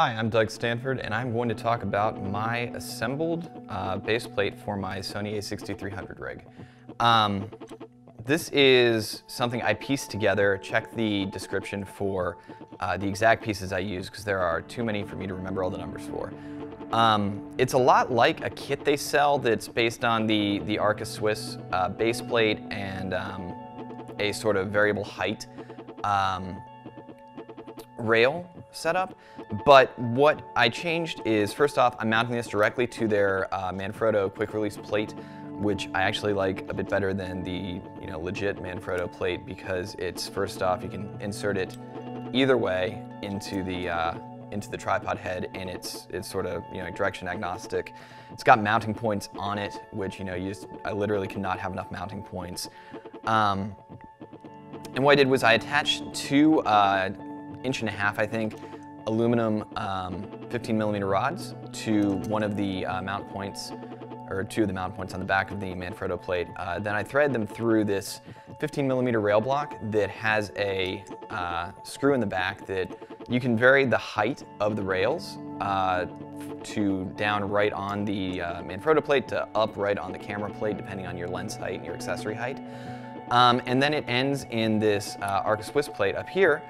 Hi, I'm Doug Stanford, and I'm going to talk about my assembled base plate for my Sony a6300 rig. This is something I pieced together. Check the description for the exact pieces I use, because there are too many for me to remember all the numbers for. It's a lot like a kit they sell that's based on the Arca Swiss base plate and a sort of variable height rail setup. But what I changed is, first off, I'm mounting this directly to their Manfrotto quick release plate, which I actually like a bit better than the legit Manfrotto plate, because it's, first off, you can insert it either way into the tripod head, and it's sort of direction agnostic. It's got mounting points on it, which I literally cannot have enough mounting points. And what I did was I attached two 1.5 inch, I think, aluminum 15mm rods to one of the mount points, or two of the mount points on the back of the Manfrotto plate. Then I threaded them through this 15mm rail block that has a screw in the back that you can vary the height of the rails to down right on the Manfrotto plate to up right on the camera plate, depending on your lens height and your accessory height. And then it ends in this Arca Swiss plate up here,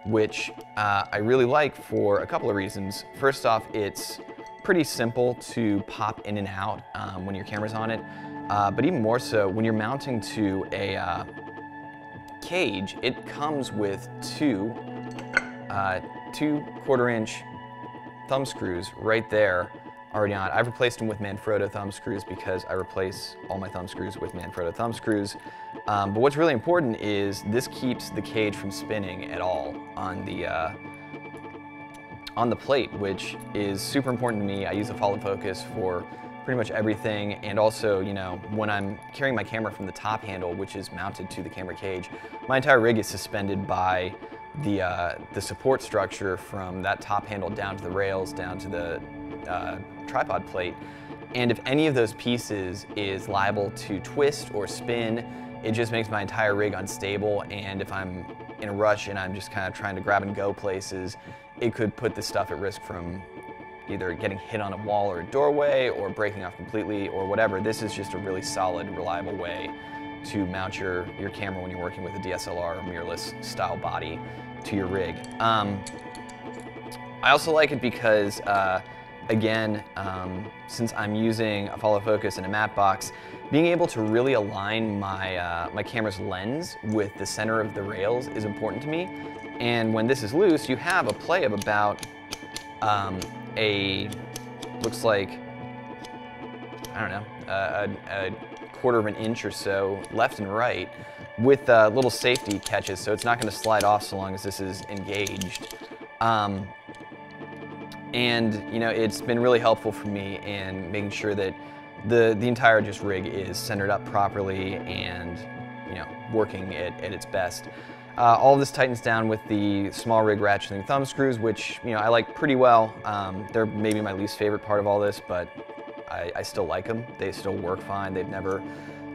which I really like for a couple of reasons. First off, it's pretty simple to pop in and out when your camera's on it, but even more so when you're mounting to a cage. It comes with two 1/4 inch thumb screws right there already on. I've replaced them with Manfrotto thumb screws because I replace all my thumb screws with Manfrotto thumb screws. But what's really important is this keeps the cage from spinning at all on the plate, which is super important to me. I use a follow focus for pretty much everything, and also when I'm carrying my camera from the top handle, which is mounted to the camera cage, my entire rig is suspended by the support structure from that top handle down to the rails, down to the tripod plate. And if any of those pieces is liable to twist or spin, it just makes my entire rig unstable. And if I'm in a rush and I'm just kind of trying to grab and go places, it could put the stuff at risk from either getting hit on a wall or a doorway or breaking off completely or whatever. This is just a really solid, reliable way to mount your camera when you're working with a DSLR or mirrorless style body to your rig. I also like it because again, since I'm using a follow focus and a matte box, being able to really align my camera's lens with the center of the rails is important to me. And when this is loose, you have a play of about looks like, I don't know, a 1/4 inch or so left and right with little safety catches, so it's not going to slide off so long as this is engaged. And it's been really helpful for me in making sure that the entire rig is centered up properly and working at its best. All of this tightens down with the Smallrig Ratcheting thumb screws, which I like pretty well. They're maybe my least favorite part of all this, but I still like them. They still work fine. They've never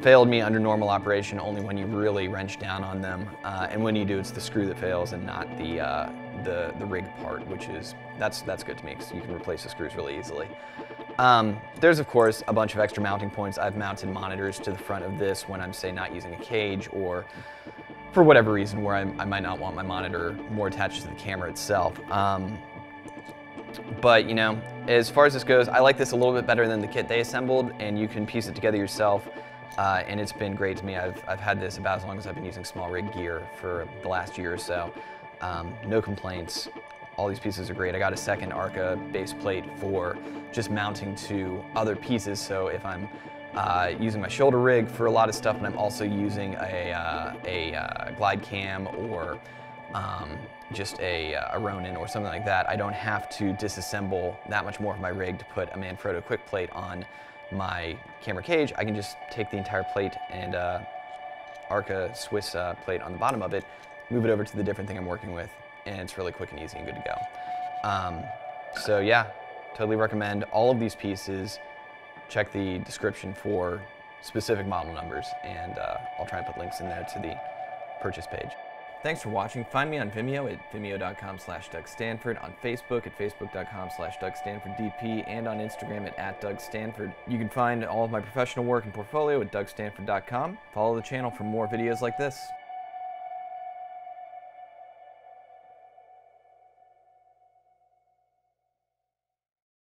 failed me under normal operation, only when you really wrench down on them. And when you do, it's the screw that fails and not the rig part, which is, that's good to me because you can replace the screws really easily. There's of course a bunch of extra mounting points. I've mounted monitors to the front of this when I'm, say, not using a cage, or for whatever reason where I might not want my monitor more attached to the camera itself. But as far as this goes, I like this a little bit better than the kit they assembled, and you can piece it together yourself. And it's been great to me. I've had this about as long as I've been using Smallrig gear for the last year or so. No complaints. All these pieces are great. I got a second Arca base plate for just mounting to other pieces. So if I'm using my shoulder rig for a lot of stuff, and I'm also using a glide cam or just a Ronin or something like that, I don't have to disassemble that much more of my rig to put a Manfrotto quick plate on my camera cage. I can just take the entire plate and Arca Swiss plate on the bottom of it, move it over to the different thing I'm working with, and it's really quick and easy and good to go. So yeah, totally recommend all of these pieces. Check the description for specific model numbers, and I'll try and put links in there to the purchase page. Thanks for watching. Find me on Vimeo at vimeo.com/DougStanford, on Facebook at facebook.com/DougStanfordDP, and on Instagram at @DougStanford. You can find all of my professional work and portfolio at DougStanford.com. Follow the channel for more videos like this.